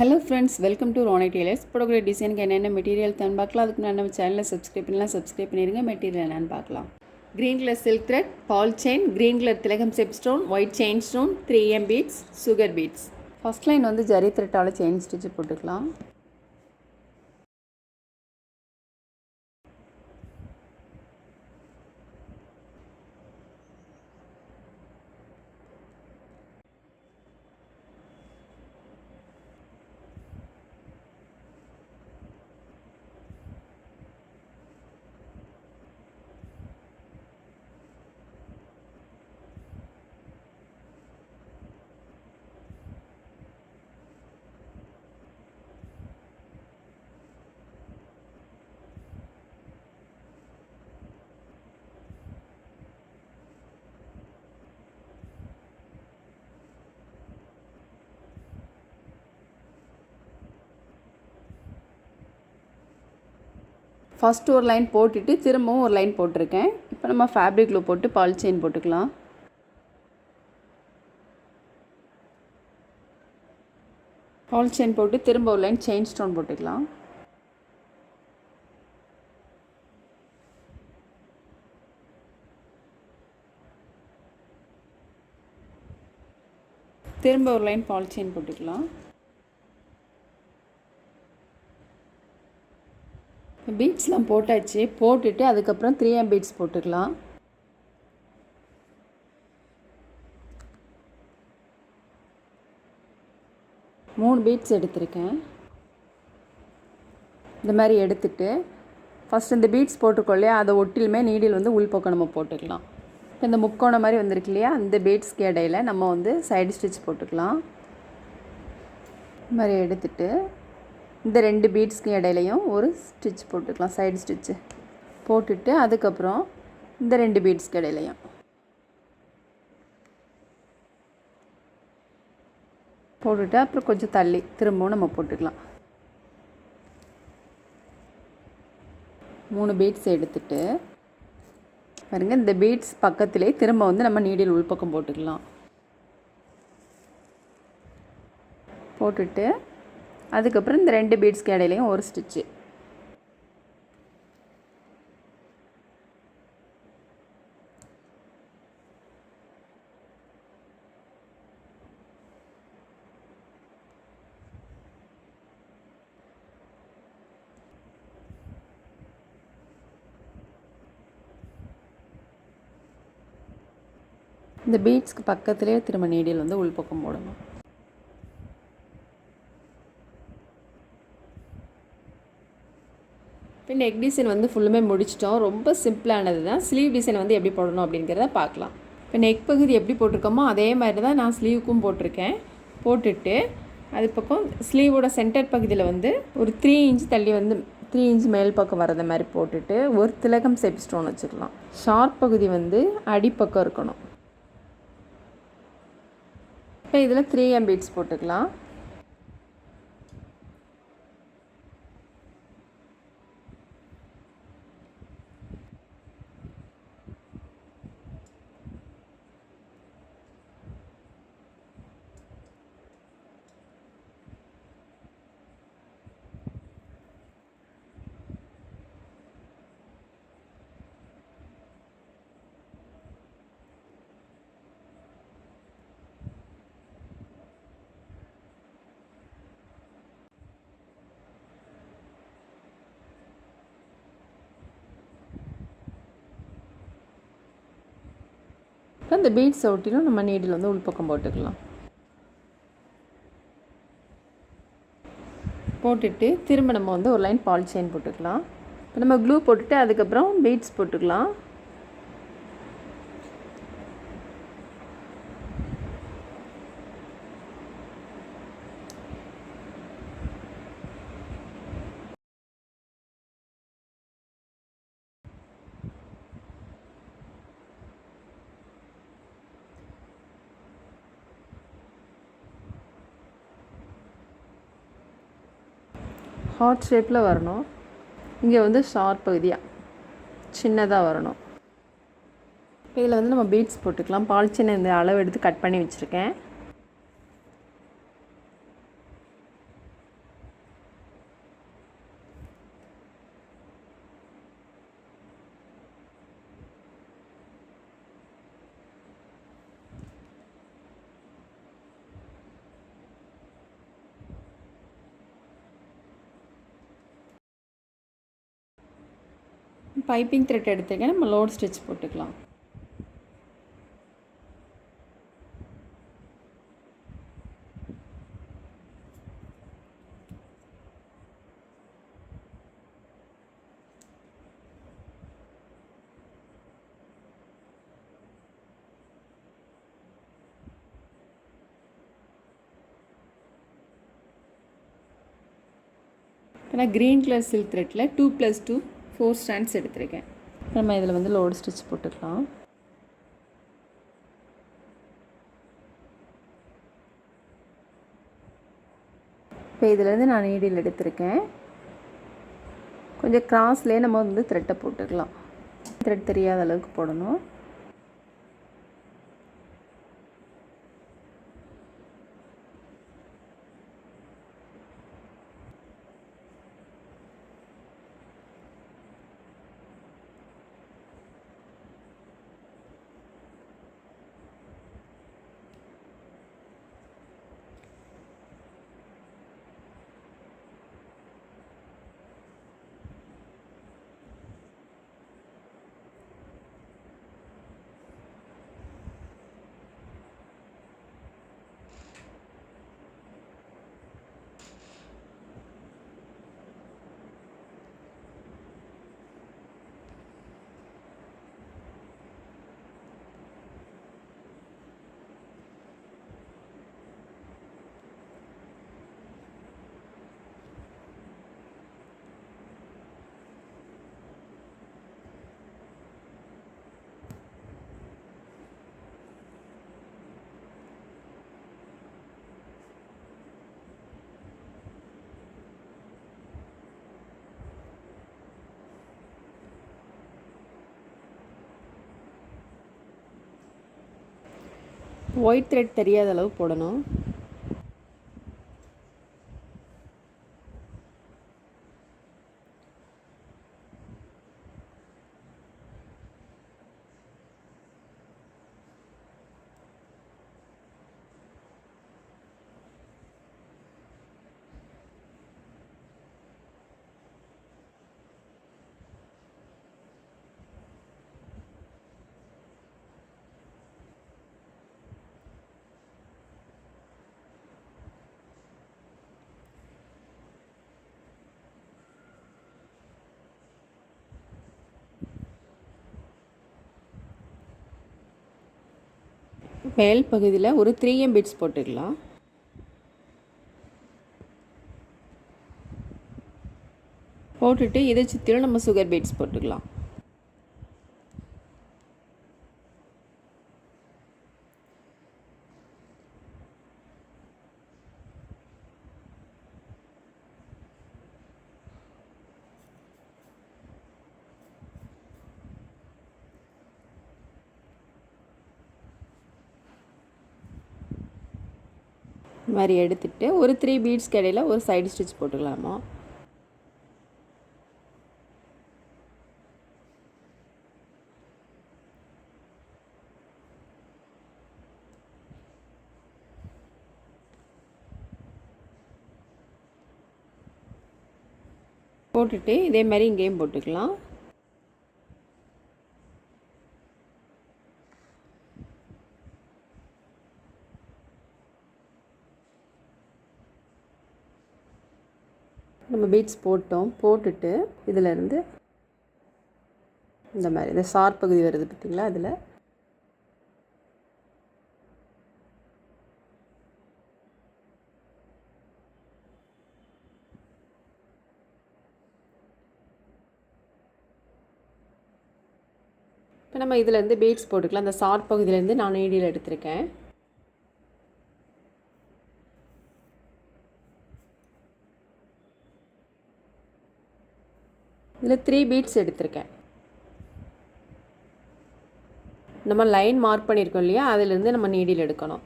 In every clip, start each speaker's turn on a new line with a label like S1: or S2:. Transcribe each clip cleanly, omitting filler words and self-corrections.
S1: Hello friends, welcome to Roni tailors. போடக்கூடிய டிசைனுக்கு என்னென்ன மெட்டீரியல் தான் பார்க்கலாம். அதுக்கு நான் நம்ம சேனலை சப்ஸ்கிரைப் பண்ணிடுங்க. மெட்டீரியல் என்னென்னு பார்க்கலாம். Green colour silk thread, ball chain, green colour திலகம் செப் stone, white chain stone, 3M beads, sugar beads. First line வந்து ஜரி த்ரெட்டால் செயின் ஸ்டிச்சு போட்டுக்கலாம். ஃபஸ்ட்டு ஒரு லைன் போட்டுட்டு திரும்பவும் ஒரு லைன் போட்டிருக்கேன். இப்போ நம்ம ஃபேப்ரிக் க்ளூ போட்டு பால் செயின் போட்டுக்கலாம். பால் செயின் போட்டு திரும்ப ஒரு லைன் செயின் ஸ்டோன் போட்டுக்கலாம். திரும்ப ஒரு லைன் பால் செயின் போட்டுக்கலாம். பீட்ஸ்லாம் போட்டாச்சு. போட்டுட்டு அதுக்கப்புறம் 3M பீட்ஸ் போட்டுக்கலாம். மூணு பீட்ஸ் எடுத்திருக்கேன். இந்த மாதிரி எடுத்துட்டு ஃபஸ்ட் இந்த பீட்ஸ் போட்டுக்கொள்ளையா அதை ஒட்டிலுமே நீடில் வந்து உள்பக்கம் நம்ம போட்டுக்கலாம். இப்போ இந்த முக்கோணம் மாதிரி வந்திருக்கு இல்லையா, அந்த பீட்ஸ்க்கு இடையில நம்ம வந்து சைடு ஸ்டிச் போட்டுக்கலாம். இந்த மாதிரி எடுத்துட்டு இந்த ரெண்டு பீட்ஸ்க்கு இடையிலையும் ஒரு ஸ்டிச் போட்டுக்கலாம், சைடு ஸ்டிச்சு போட்டுட்டு அதுக்கப்புறம் இந்த ரெண்டு பீட்ஸ்க்கு இடையிலையும் போட்டுட்டு அப்புறம் கொஞ்சம் தள்ளி திரும்பவும் நம்ம போட்டுக்கலாம். 3 பீட்ஸ் எடுத்துட்டு பாருங்கள், இந்த பீட்ஸ் பக்கத்திலே திரும்ப வந்து நம்ம நீடில் உள்பக்கம் போட்டுக்கலாம். போட்டுட்டு அதுக்கப்புறம் இந்த ரெண்டு பீட்ஸ்க்கு இடையிலையும் ஒரு ஸ்டிச்சு. இந்த பீட்ஸ்க்கு பக்கத்திலே திரும்ப நீடில் வந்து உள்பக்கம் போடணும். இப்போ நெக் டிசைன் வந்து ஃபுல்லுமே முடிச்சிட்டோம். ரொம்ப சிம்பிளானது தான். ஸ்லீவ் டிசைன் வந்து எப்படி போடணும் அப்படிங்கிறத பார்க்கலாம். இப்போ நெக் பகுதி எப்படி போட்டிருக்கோமோ அதே மாதிரி தான் நான் ஸ்லீவுக்கும் போட்டிருக்கேன். போட்டுட்டு அது பக்கம் ஸ்லீவோட சென்டர் பகுதியில் வந்து ஒரு 3 இன்ச் தள்ளி வந்து 3 இன்ச் மேல் பக்கம் வரத மாதிரி போட்டுட்டு ஒரு திலகம் செப் ஸ்டோன் வச்சுக்கலாம். ஷார்ப் பகுதி வந்து அடிப்பக்கம் இருக்கணும். இப்போ இதில் 3M பீட்ஸ் போட்டுக்கலாம். இந்த பீட்ஸ் ஒட்டிலும் நம்ம நீடில் வந்து உள்பக்கம் போட்டுக்கலாம். போட்டுட்டு திரும்ப நம்ம வந்து ஒரு லைன் பால் செயின் போட்டுக்கலாம். இப்போ நம்ம க்ளூ போட்டுட்டு அதுக்கப்புறம் பீட்ஸ் போட்டுக்கலாம். ஹார்ட் ஷேப்பில் வரணும். இங்கே வந்து ஷார்ப் பகுதியாக சின்னதாக வரணும். இதில் வந்து நம்ம பீட்ஸ் போட்டுக்கலாம். பால் செயின் இந்த அளவு எடுத்து கட் பண்ணி வச்சுருக்கேன். பைப்பிங் த்ரெட் எடுத்துருக்கேன், நம்ம லோட் ஸ்டிச் போட்டுக்கலாம். நான் க்ரீன் கலர் சில்க் த்ரெட்டில் 2+2 4 ஸ்டாண்ட்ஸ் எடுத்திருக்கேன். நம்ம இதில் வந்து லோடு ஸ்டிச் போட்டுக்கலாம். இப்போ இதிலேருந்து நான் நீடில் எடுத்திருக்கேன். கொஞ்சம் கிராஸ்லேயே நம்ம வந்து த்ரெட்டை போட்டுக்கலாம். த்ரெட் தெரியாத அளவுக்கு போடணும். ஒயிட் த்ரெட் தெரியாத அளவு போடணும். மேல் பகுதியில் ஒரு 3M பீட்ஸ் போட்டுக்கலாம். போட்டுட்டு இதை சுற்றிலும் நம்ம சுகர் பீட்ஸ் போட்டுக்கலாம். இந்த மாதிரி எடுத்துகிட்டு ஒரு 3 பீட்ஸ்க்கு இடையில் ஒரு சைடு ஸ்டிச் போட்டுக்கலாமா. போட்டுட்டு இதே மாதிரி இங்கேயும் போட்டுக்கலாம். நம்ம பீட்ஸ் போட்டோம். போட்டுட்டு இதிலேருந்து இந்த மாதிரி இந்த ஷார்ப் பகுதி வருது பார்த்திங்களா, அதில் இப்போ நம்ம இதிலேருந்து பீட்ஸ் போட்டுக்கலாம். அந்த ஷார்ப் பகுதியிலேருந்து நான் நீடில் எடுத்திருக்கேன். இதில் 3 பீட்ஸ் எடுத்திருக்கேன். நம்ம லைன் மார்க் பண்ணியிருக்கோம் இல்லையா, அதிலேருந்து நம்ம நீடில் எடுக்கணும்.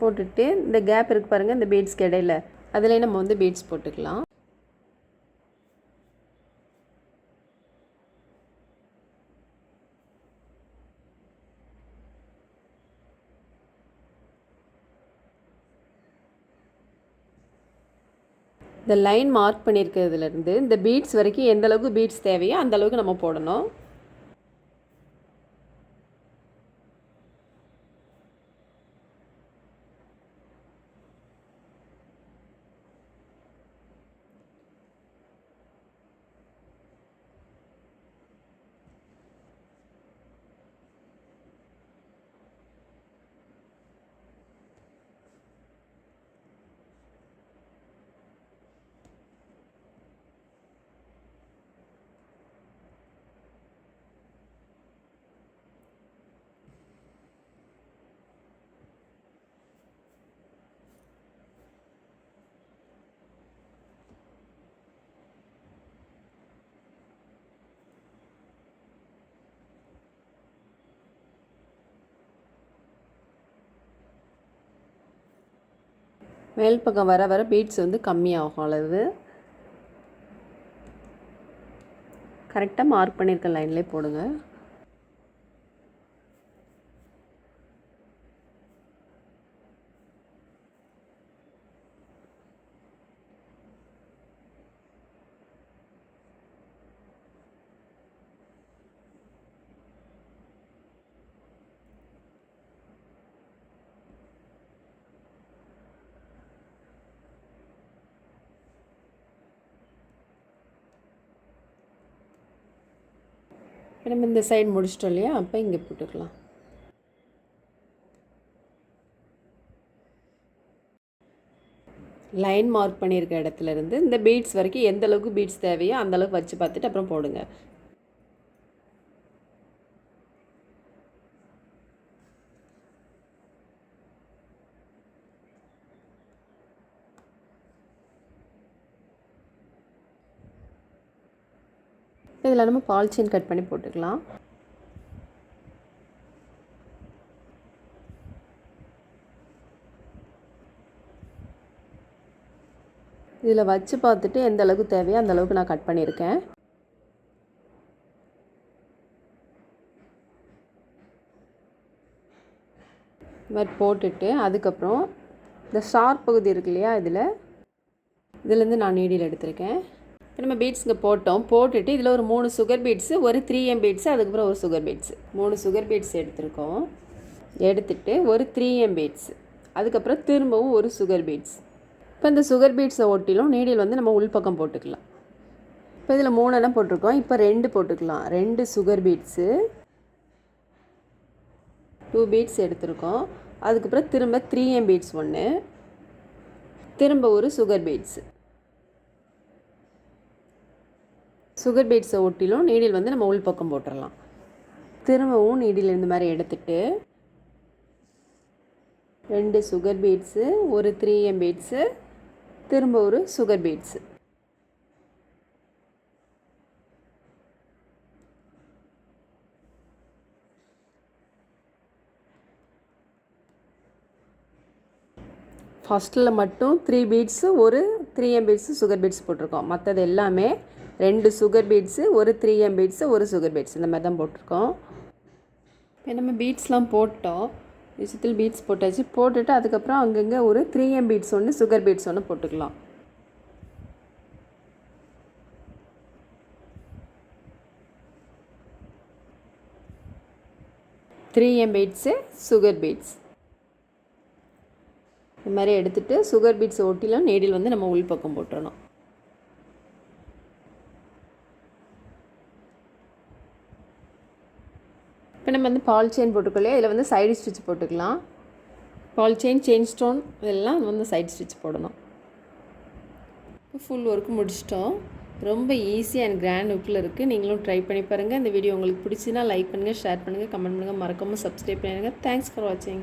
S1: போட்டுட்டு இந்த கேப் இருக்குது பாருங்கள், இந்த பீட்ஸ்க்கு இடையில அதிலே நம்ம வந்து பீட்ஸ் போட்டுக்கலாம். இந்த லைன் மார்க் பண்ணியிருக்கிறதுலேருந்து இந்த பீட்ஸ் வரைக்கும் எந்த அளவுக்கு பீட்ஸ் தேவையோ அந்த அளவுக்கு நம்ம போடணும். மேல் பக்கம் வர வர பீட்ஸ் வந்து கம்மியாகும் அளவு. கரெக்டாக மார்க் பண்ணியிருக்க லைன்லேயே போடுங்க. நம்ம இந்த சைடு முடிச்சிட்டோம் இல்லையா, அப்போ இங்கே போட்டுக்கலாம். லைன் மார்க் பண்ணியிருக்க இடத்துலேருந்து இந்த பீட்ஸ் வரைக்கும் எந்த அளவுக்கு பீட்ஸ் தேவையோ அந்த அளவுக்கு வச்சு பார்த்துட்டு அப்புறம் போடுங்க. இதில் நம்ம பாலித்தீன் கட் பண்ணி போட்டுக்கலாம். இதில் வச்சு பார்த்துட்டு எந்த அளவுக்கு தேவையோ அந்த அளவுக்கு நான் கட் பண்ணியிருக்கேன். இது மாதிரி போட்டுட்டு அதுக்கப்புறம் இந்த ஷார்ப் பகுதி இருக்கு இல்லையா, இதுலேருந்து நான் நீடில் எடுத்திருக்கேன். இப்போ நம்ம பீட்ஸ் இங்கே போட்டுட்டு இதில் ஒரு 3 சுகர் பீட்ஸு, ஒரு 3M பீட்ஸு, அதுக்கப்புறம் ஒரு சுகர் பீட்ஸு, 3 சுகர் பீட்ஸ் எடுத்துருக்கோம். எடுத்துகிட்டு ஒரு 3M பீட்ஸு, அதுக்கப்புறம் திரும்பவும் ஒரு சுகர் பீட்ஸ். இப்போ இந்த சுகர் பீட்ஸை ஒட்டிலும் நீடில் வந்து நம்ம உள்பக்கம் போட்டுக்கலாம். இப்போ இதில் 3 போட்டிருக்கோம். இப்போ 2 போட்டுக்கலாம். 2 சுகர் பீட்ஸு, 2 பீட்ஸ் எடுத்துருக்கோம். அதுக்கப்புறம் திரும்ப 3M பீட்ஸ் 1, திரும்ப ஒரு சுகர் பீட்ஸு. சுகர் பீட்ஸை ஒட்டிலும் நீடில் வந்து நம்ம உள்பக்கம் போட்டுடலாம். திரும்பவும் நீடில் இந்த மாதிரி எடுத்துகிட்டு 2 சுகர் பீட்ஸு, ஒரு 3M பீட்ஸு, திரும்ப ஒரு சுகர் பீட்ஸு. ஃபஸ்ட்டில் மட்டும் 3 பீட்ஸு, ஒரு 3M பீட்ஸு சுகர் பீட்ஸ் போட்டிருக்கோம். மற்றது எல்லாமே 2 சுகர் பீட்ஸு, ஒரு 3M பீட்ஸு, ஒரு சுகர் பீட்ஸ், இந்த மாதிரி தான் போட்டிருக்கோம். இப்போ நம்ம பீட்ஸ்லாம் போட்டோம். விஷயத்தில் பீட்ஸ் போட்டாச்சு. போட்டுட்டு அதுக்கப்புறம் அங்கங்கே ஒரு 3M பீட்ஸ் 1, சுகர் பீட்ஸ் 1 போட்டுக்கலாம். த்ரீஎம் பீட்ஸு, சுகர் பீட்ஸ் இந்த மாதிரி எடுத்துகிட்டு சுகர் பீட்ஸ் ஒட்டிலாம் நீடில் வந்து நம்ம உள்பக்கம் போட்டுறணும். இப்போ நம்ம வந்து பால் செயின் போட்டுக்கலையே, இதில் வந்து சைடு ஸ்டிச் போட்டுக்கலாம். பால் செயின், செயின் ஸ்டோன் இதெல்லாம் வந்து சைடு ஸ்டிச் போடணும். இப்போ ஃபுல் ஒர்க்கு முடிச்சிட்டோம். ரொம்ப ஈஸி அண்ட் கிராண்ட் லுக்கில் இருக்குது. நீங்களும் ட்ரை பண்ணி பாருங்கள். இந்த வீடியோ உங்களுக்கு பிடிச்சின்னா லைக் பண்ணுங்கள், ஷேர் பண்ணுங்கள், கமெண்ட் பண்ணுங்கள், மறக்காமல் சப்ஸ்கிரைப் பண்ணுங்கள். தேங்க்ஸ் ஃபார் வாட்சிங்.